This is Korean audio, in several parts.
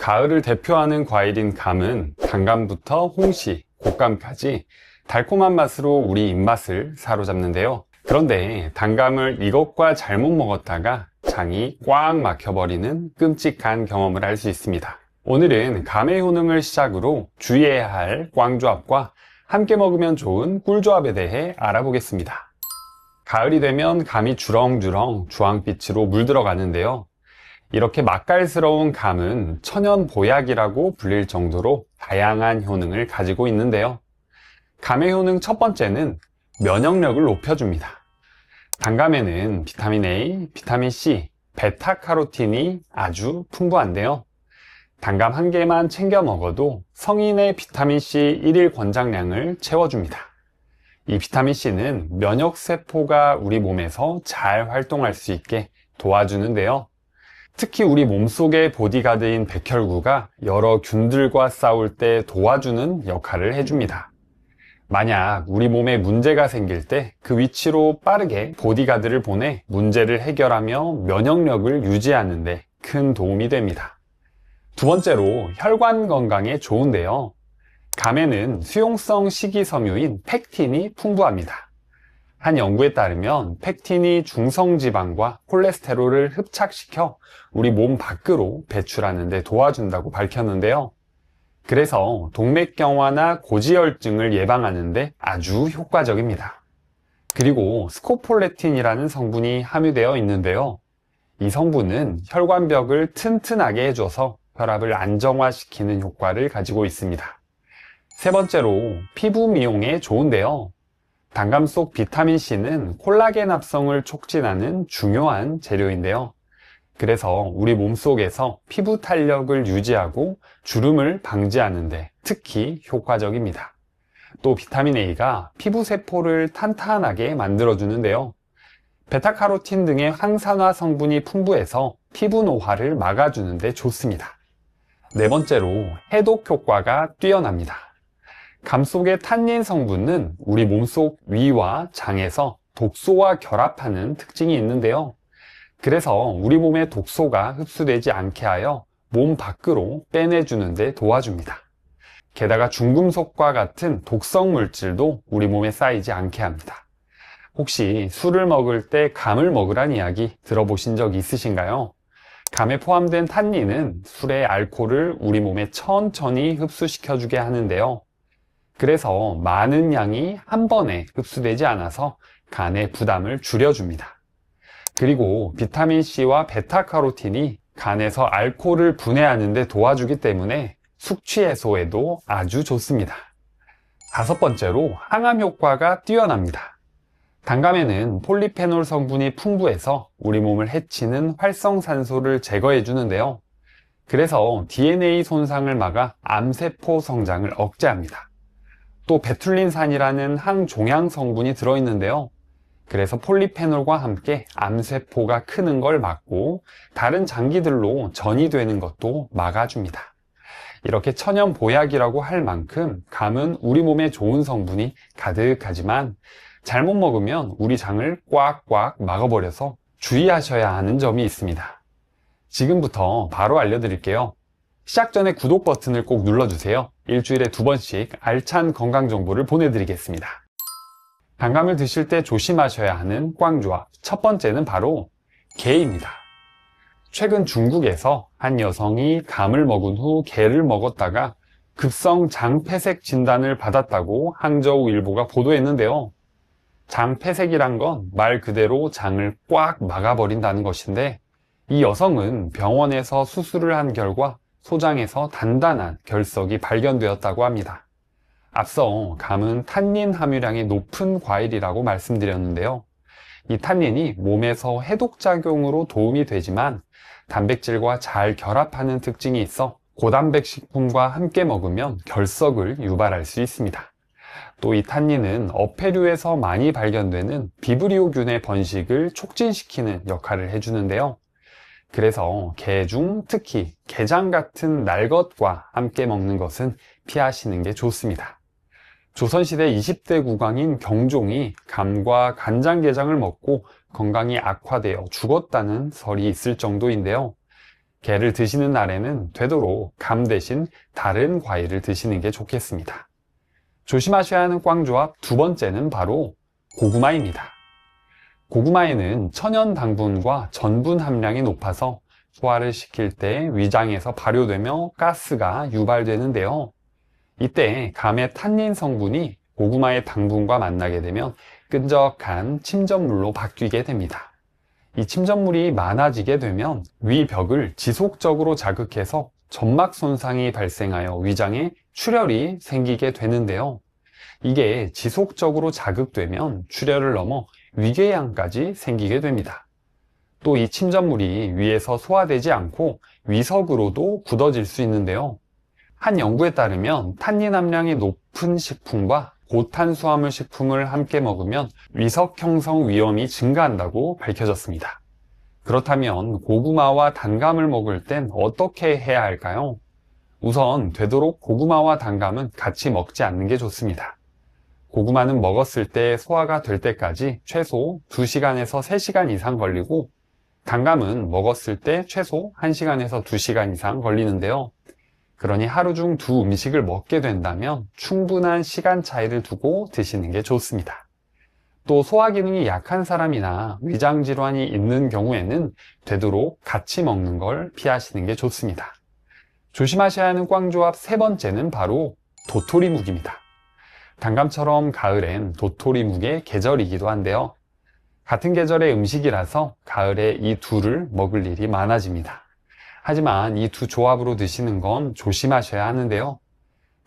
가을을 대표하는 과일인 감은 단감부터 홍시, 곶감까지 달콤한 맛으로 우리 입맛을 사로잡는데요. 그런데 단감을 이것과 잘못 먹었다가 장이 꽉 막혀버리는 끔찍한 경험을 할 수 있습니다. 오늘은 감의 효능을 시작으로 주의해야 할 꽝조합과 함께 먹으면 좋은 꿀조합에 대해 알아보겠습니다. 가을이 되면 감이 주렁주렁 주황빛으로 물들어가는데요. 이렇게 맛깔스러운 감은 천연 보약이라고 불릴 정도로 다양한 효능을 가지고 있는데요. 감의 효능 첫 번째는 면역력을 높여줍니다. 단감에는 비타민 A, 비타민 C, 베타카로틴이 아주 풍부한데요. 단감 한 개만 챙겨 먹어도 성인의 비타민C 1일 권장량을 채워줍니다. 이 비타민C는 면역세포가 우리 몸에서 잘 활동할 수 있게 도와주는데요. 특히 우리 몸속의 보디가드인 백혈구가 여러 균들과 싸울 때 도와주는 역할을 해줍니다. 만약 우리 몸에 문제가 생길 때 그 위치로 빠르게 보디가드를 보내 문제를 해결하며 면역력을 유지하는 데 큰 도움이 됩니다. 두 번째로 혈관 건강에 좋은데요. 감에는 수용성 식이섬유인 펙틴이 풍부합니다. 한 연구에 따르면 펙틴이 중성지방과 콜레스테롤을 흡착시켜 우리 몸 밖으로 배출하는 데 도와준다고 밝혔는데요. 그래서 동맥경화나 고지혈증을 예방하는 데 아주 효과적입니다. 그리고 스코폴레틴이라는 성분이 함유되어 있는데요. 이 성분은 혈관벽을 튼튼하게 해줘서 혈압을 안정화시키는 효과를 가지고 있습니다. 세 번째로 피부 미용에 좋은데요. 단감 속 비타민C는 콜라겐 합성을 촉진하는 중요한 재료인데요. 그래서 우리 몸속에서 피부 탄력을 유지하고 주름을 방지하는 데 특히 효과적입니다. 또 비타민 A가 피부 세포를 탄탄하게 만들어주는데요. 베타카로틴 등의 항산화 성분이 풍부해서 피부 노화를 막아주는 데 좋습니다. 네 번째로 해독 효과가 뛰어납니다. 감 속의 탄닌 성분은 우리 몸속 위와 장에서 독소와 결합하는 특징이 있는데요. 그래서 우리 몸의 독소가 흡수되지 않게 하여 몸 밖으로 빼내주는 데 도와줍니다. 게다가 중금속과 같은 독성 물질도 우리 몸에 쌓이지 않게 합니다. 혹시 술을 먹을 때 감을 먹으란 이야기 들어보신 적 있으신가요? 감에 포함된 탄닌은 술의 알코올을 우리 몸에 천천히 흡수시켜주게 하는데요. 그래서 많은 양이 한 번에 흡수되지 않아서 간의 부담을 줄여줍니다. 그리고 비타민C와 베타카로틴이 간에서 알코올을 분해하는 데 도와주기 때문에 숙취 해소에도 아주 좋습니다. 다섯 번째로 항암 효과가 뛰어납니다. 단감에는 폴리페놀 성분이 풍부해서 우리 몸을 해치는 활성산소를 제거해 주는데요. 그래서 DNA 손상을 막아 암세포 성장을 억제합니다. 또 베툴린산이라는 항종양 성분이 들어있는데요. 그래서 폴리페놀과 함께 암세포가 크는 걸 막고 다른 장기들로 전이되는 것도 막아줍니다. 이렇게 천연 보약이라고 할 만큼 감은 우리 몸에 좋은 성분이 가득하지만 잘못 먹으면 우리 장을 꽉꽉 막아버려서 주의하셔야 하는 점이 있습니다. 지금부터 바로 알려드릴게요. 시작 전에 구독 버튼을 꼭 눌러주세요. 일주일에 2번씩 알찬 건강 정보를 보내드리겠습니다. 단감을 드실 때 조심하셔야 하는 꽝조합 첫 번째는 바로 게입니다. 최근 중국에서 한 여성이 감을 먹은 후 게를 먹었다가 급성 장폐색 진단을 받았다고 항저우일보가 보도했는데요. 장폐색이란 건 말 그대로 장을 꽉 막아버린다는 것인데 이 여성은 병원에서 수술을 한 결과 소장에서 단단한 결석이 발견되었다고 합니다. 앞서 감은 탄닌 함유량이 높은 과일이라고 말씀드렸는데요. 이 탄닌이 몸에서 해독작용으로 도움이 되지만 단백질과 잘 결합하는 특징이 있어 고단백 식품과 함께 먹으면 결석을 유발할 수 있습니다. 또 이 탄닌은 어패류에서 많이 발견되는 비브리오균의 번식을 촉진시키는 역할을 해주는데요. 그래서 게 중 특히 게장 같은 날것과 함께 먹는 것은 피하시는 게 좋습니다. 조선시대 20대 국왕인 경종이 감과 간장게장을 먹고 건강이 악화되어 죽었다는 설이 있을 정도인데요. 게를 드시는 날에는 되도록 감 대신 다른 과일을 드시는 게 좋겠습니다. 조심하셔야 하는 꽝조합 두 번째는 바로 고구마입니다. 고구마에는 천연 당분과 전분 함량이 높아서 소화를 시킬 때 위장에서 발효되며 가스가 유발되는데요. 이때 감의 탄닌 성분이 고구마의 당분과 만나게 되면 끈적한 침전물로 바뀌게 됩니다. 이 침전물이 많아지게 되면 위벽을 지속적으로 자극해서 점막 손상이 발생하여 위장에 출혈이 생기게 되는데요. 이게 지속적으로 자극되면 출혈을 넘어 위궤양까지 생기게 됩니다. 또 이 침전물이 위에서 소화되지 않고 위석으로도 굳어질 수 있는데요. 한 연구에 따르면 탄닌 함량이 높은 식품과 고탄수화물 식품을 함께 먹으면 위석 형성 위험이 증가한다고 밝혀졌습니다. 그렇다면 고구마와 단감을 먹을 땐 어떻게 해야 할까요? 우선 되도록 고구마와 단감은 같이 먹지 않는 게 좋습니다. 고구마는 먹었을 때 소화가 될 때까지 최소 2시간에서 3시간 이상 걸리고, 단감은 먹었을 때 최소 1시간에서 2시간 이상 걸리는데요. 그러니 하루 중 두 음식을 먹게 된다면 충분한 시간 차이를 두고 드시는 게 좋습니다. 또 소화 기능이 약한 사람이나 위장 질환이 있는 경우에는 되도록 같이 먹는 걸 피하시는 게 좋습니다. 조심하셔야 하는 꽝조합 세 번째는 바로 도토리묵입니다. 단감처럼 가을엔 도토리묵의 계절이기도 한데요. 같은 계절의 음식이라서 가을에 이 둘을 먹을 일이 많아집니다. 하지만 이 두 조합으로 드시는 건 조심하셔야 하는데요.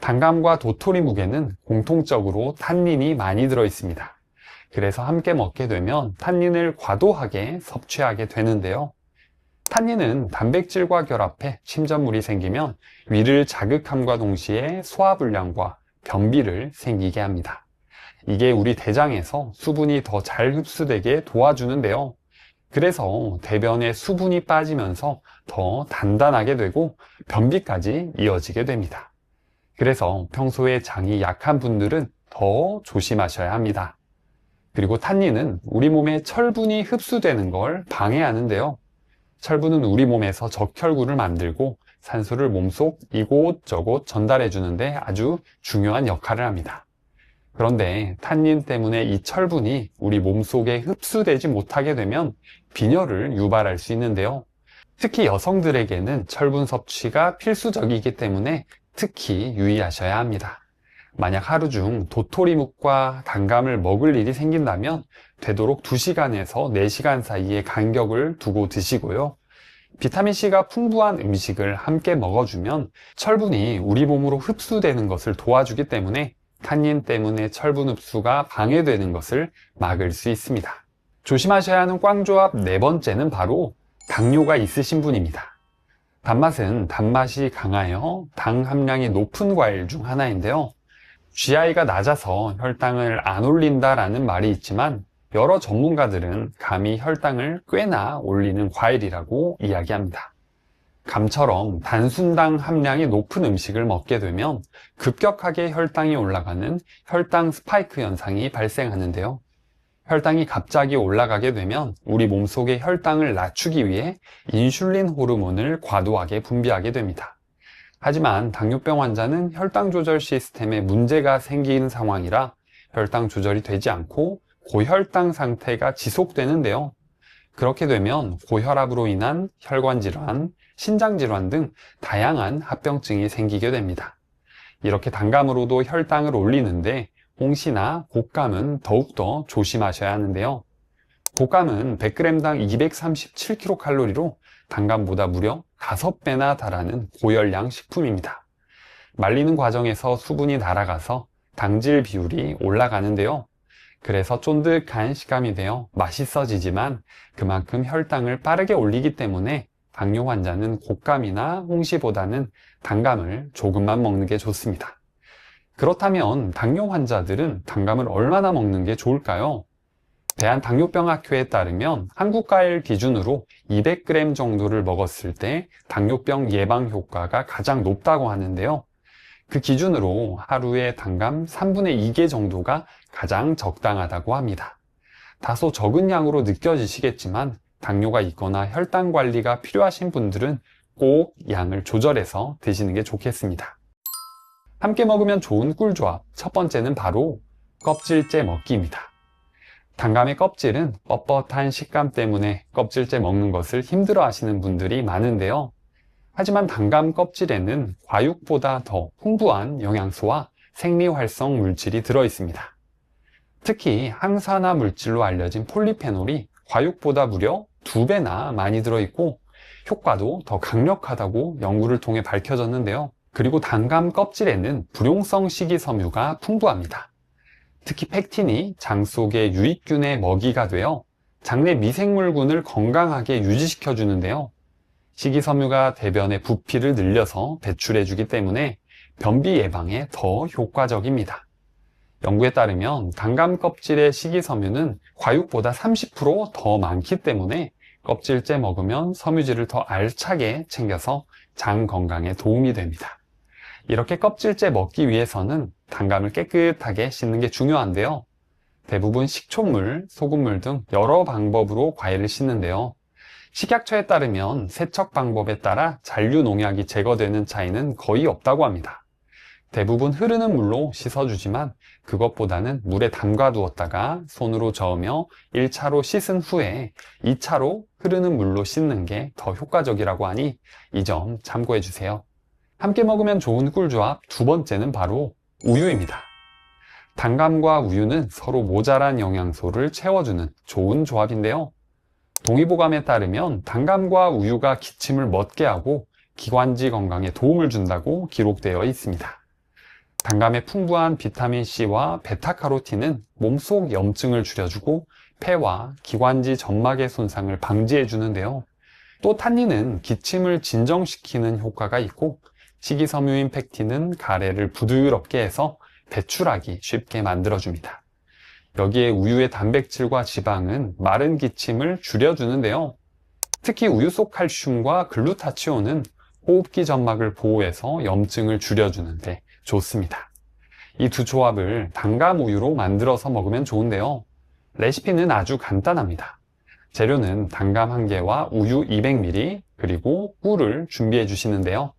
단감과 도토리묵에는 공통적으로 탄닌이 많이 들어 있습니다. 그래서 함께 먹게 되면 탄닌을 과도하게 섭취하게 되는데요. 탄닌은 단백질과 결합해 침전물이 생기면 위를 자극함과 동시에 소화불량과 변비를 생기게 합니다. 이게 우리 대장에서 수분이 더 잘 흡수되게 도와주는데요. 그래서 대변에 수분이 빠지면서 더 단단하게 되고 변비까지 이어지게 됩니다. 그래서 평소에 장이 약한 분들은 더 조심하셔야 합니다. 그리고 탄닌은 우리 몸에 철분이 흡수되는 걸 방해하는데요. 철분은 우리 몸에서 적혈구를 만들고 산소를 몸속 이곳저곳 전달해 주는데 아주 중요한 역할을 합니다. 그런데 탄닌 때문에 이 철분이 우리 몸속에 흡수되지 못하게 되면 빈혈을 유발할 수 있는데요. 특히 여성들에게는 철분 섭취가 필수적이기 때문에 특히 유의하셔야 합니다. 만약 하루 중 도토리묵과 단감을 먹을 일이 생긴다면 되도록 2시간에서 4시간 사이의 간격을 두고 드시고요. 비타민C가 풍부한 음식을 함께 먹어주면 철분이 우리 몸으로 흡수되는 것을 도와주기 때문에 탄닌 때문에 철분 흡수가 방해되는 것을 막을 수 있습니다. 조심하셔야 하는 꽝조합 네 번째는 바로 당뇨가 있으신 분입니다. 단맛은 단맛이 강하여 당 함량이 높은 과일 중 하나인데요. GI가 낮아서 혈당을 안 올린다라는 말이 있지만 여러 전문가들은 감이 혈당을 꽤나 올리는 과일이라고 이야기합니다. 감처럼 단순당 함량이 높은 음식을 먹게 되면 급격하게 혈당이 올라가는 혈당 스파이크 현상이 발생하는데요. 혈당이 갑자기 올라가게 되면 우리 몸속의 혈당을 낮추기 위해 인슐린 호르몬을 과도하게 분비하게 됩니다. 하지만 당뇨병 환자는 혈당 조절 시스템에 문제가 생긴 상황이라 혈당 조절이 되지 않고 고혈당 상태가 지속되는데요. 그렇게 되면 고혈압으로 인한 혈관 질환, 신장 질환 등 다양한 합병증이 생기게 됩니다. 이렇게 단감으로도 혈당을 올리는데 홍시나 곶감은 더욱더 조심하셔야 하는데요. 곶감은 100g당 237kcal로 단감보다 무려 5배나 달하는 고열량 식품입니다. 말리는 과정에서 수분이 날아가서 당질 비율이 올라가는데요. 그래서 쫀득한 식감이 되어 맛있어지지만 그만큼 혈당을 빠르게 올리기 때문에 당뇨 환자는 곶감이나 홍시보다는 단감을 조금만 먹는 게 좋습니다. 그렇다면 당뇨 환자들은 단감을 얼마나 먹는 게 좋을까요? 대한당뇨병학회에 따르면 한국과일 기준으로 200g 정도를 먹었을 때 당뇨병 예방 효과가 가장 높다고 하는데요. 그 기준으로 하루에 단감 3분의 2개 정도가 가장 적당하다고 합니다. 다소 적은 양으로 느껴지시겠지만 당뇨가 있거나 혈당 관리가 필요하신 분들은 꼭 양을 조절해서 드시는 게 좋겠습니다. 함께 먹으면 좋은 꿀조합, 첫 번째는 바로 껍질째 먹기입니다. 단감의 껍질은 뻣뻣한 식감 때문에 껍질째 먹는 것을 힘들어 하시는 분들이 많은데요. 하지만 단감 껍질에는 과육보다 더 풍부한 영양소와 생리활성 물질이 들어있습니다. 특히 항산화 물질로 알려진 폴리페놀이 과육보다 무려 2배나 많이 들어있고 효과도 더 강력하다고 연구를 통해 밝혀졌는데요. 그리고 단감 껍질에는 불용성 식이섬유가 풍부합니다. 특히 팩틴이 장 속의 유익균의 먹이가 되어 장내 미생물군을 건강하게 유지시켜 주는데요. 식이섬유가 대변의 부피를 늘려서 배출해 주기 때문에 변비 예방에 더 효과적입니다. 연구에 따르면 단감 껍질의 식이섬유는 과육보다 30% 더 많기 때문에 껍질째 먹으면 섬유질을 더 알차게 챙겨서 장 건강에 도움이 됩니다. 이렇게 껍질째 먹기 위해서는 단감을 깨끗하게 씻는 게 중요한데요. 대부분 식초물, 소금물 등 여러 방법으로 과일을 씻는데요. 식약처에 따르면 세척 방법에 따라 잔류 농약이 제거되는 차이는 거의 없다고 합니다. 대부분 흐르는 물로 씻어주지만 그것보다는 물에 담가 두었다가 손으로 저으며 1차로 씻은 후에 2차로 흐르는 물로 씻는 게 더 효과적이라고 하니 이 점 참고해 주세요. 함께 먹으면 좋은 꿀조합 두 번째는 바로 우유입니다. 단감과 우유는 서로 모자란 영양소를 채워주는 좋은 조합인데요. 동의보감에 따르면 단감과 우유가 기침을 멎게 하고 기관지 건강에 도움을 준다고 기록되어 있습니다. 단감의 풍부한 비타민C와 베타카로틴은 몸속 염증을 줄여주고 폐와 기관지 점막의 손상을 방지해 주는데요. 또 탄닌은 기침을 진정시키는 효과가 있고 식이섬유인 팩틴은 가래를 부드럽게 해서 배출하기 쉽게 만들어줍니다. 여기에 우유의 단백질과 지방은 마른 기침을 줄여주는데요. 특히 우유 속 칼슘과 글루타치온은 호흡기 점막을 보호해서 염증을 줄여주는데 좋습니다. 이 두 조합을 단감 우유로 만들어서 먹으면 좋은데요. 레시피는 아주 간단합니다. 재료는 단감 1개와 우유 200ml 그리고 꿀을 준비해 주시는데요.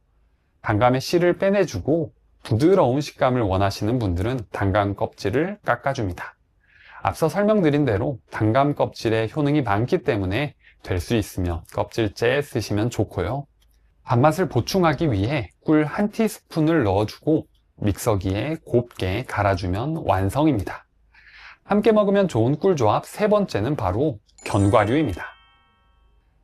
단감의 씨를 빼내주고 부드러운 식감을 원하시는 분들은 단감 껍질을 깎아줍니다. 앞서 설명드린 대로 단감 껍질에 효능이 많기 때문에 될 수 있으면 껍질째 쓰시면 좋고요. 밥맛을 보충하기 위해 꿀 1티스푼을 넣어주고 믹서기에 곱게 갈아주면 완성입니다. 함께 먹으면 좋은 꿀조합 세 번째는 바로 견과류입니다.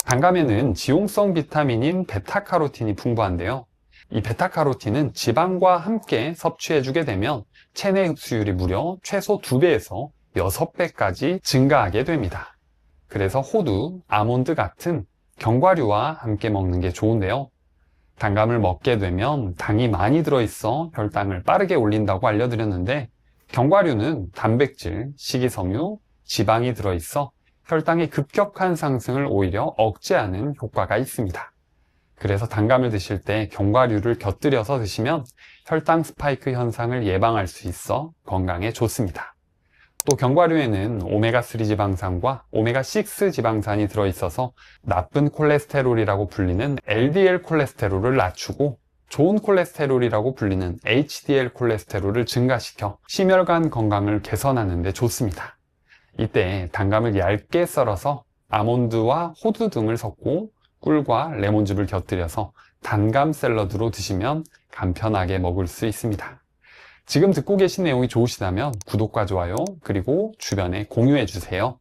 단감에는 지용성 비타민인 베타카로틴이 풍부한데요. 이 베타카로틴은 지방과 함께 섭취해주게 되면 체내 흡수율이 무려 최소 2배에서 6배까지 증가하게 됩니다. 그래서 호두, 아몬드 같은 견과류와 함께 먹는 게 좋은데요. 단감을 먹게 되면 당이 많이 들어있어 혈당을 빠르게 올린다고 알려드렸는데 견과류는 단백질, 식이섬유, 지방이 들어있어 혈당의 급격한 상승을 오히려 억제하는 효과가 있습니다. 그래서 단감을 드실 때 견과류를 곁들여서 드시면 혈당 스파이크 현상을 예방할 수 있어 건강에 좋습니다. 또 견과류에는 오메가3 지방산과 오메가6 지방산이 들어있어서 나쁜 콜레스테롤이라고 불리는 LDL 콜레스테롤을 낮추고 좋은 콜레스테롤이라고 불리는 HDL 콜레스테롤을 증가시켜 심혈관 건강을 개선하는 데 좋습니다. 이때 단감을 얇게 썰어서 아몬드와 호두 등을 섞고 꿀과 레몬즙을 곁들여서 단감 샐러드로 드시면 간편하게 먹을 수 있습니다. 지금 듣고 계신 내용이 좋으시다면 구독과 좋아요 그리고 주변에 공유해 주세요.